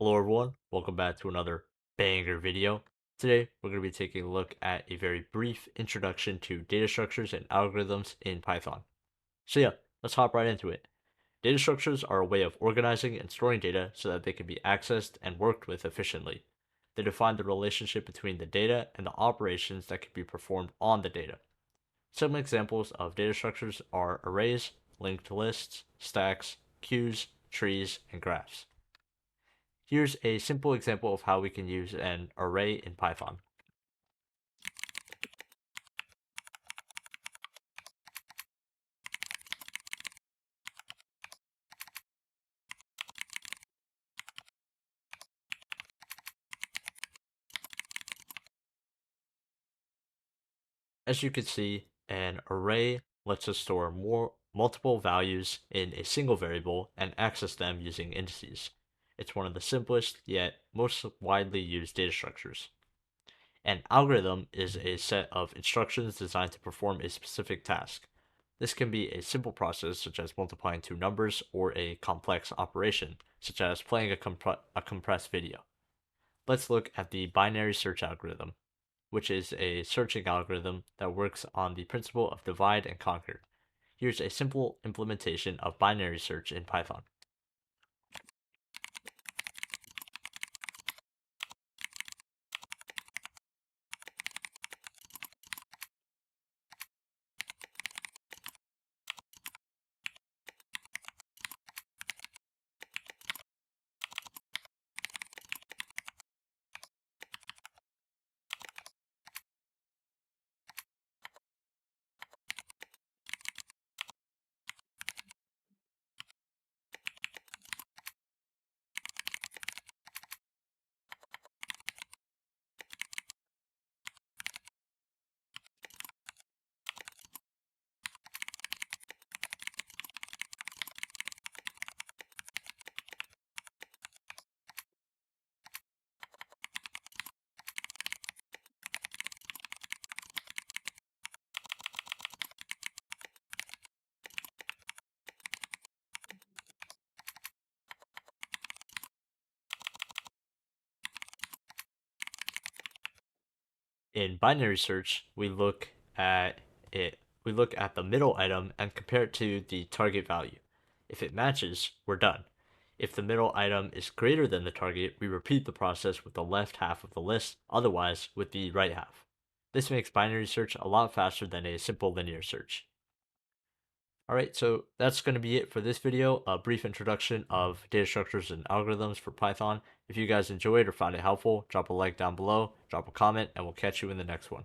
Hello everyone, welcome back to another banger video. Today we're going to be taking a look at a very brief introduction to data structures and algorithms in Python. So yeah, let's hop right into it. Data structures are a way of organizing and storing data so that they can be accessed and worked with efficiently. They define the relationship between the data and the operations that can be performed on the data. Some examples of data structures are arrays, linked lists, stacks, queues, trees, and graphs. Here's a simple example of how we can use an array in Python. As you can see, an array lets us store multiple values in a single variable and access them using indices. It's one of the simplest yet most widely used data structures. An algorithm is a set of instructions designed to perform a specific task. This can be a simple process such as multiplying two numbers or a complex operation such as playing a compressed video. Let's look at the binary search algorithm, which is a searching algorithm that works on the principle of divide and conquer. Here's a simple implementation of binary search in Python. In binary search, at we look at the middle item and compare it to the target value. If it matches, we're done. If the middle item is greater than the target, we repeat the process with the left half of the list, otherwise with the right half. This makes binary search a lot faster than a simple linear search. Alright, so that's going to be it for this video, a brief introduction of data structures and algorithms for Python. If you guys enjoyed or found it helpful, drop a like down below, drop a comment, and we'll catch you in the next one.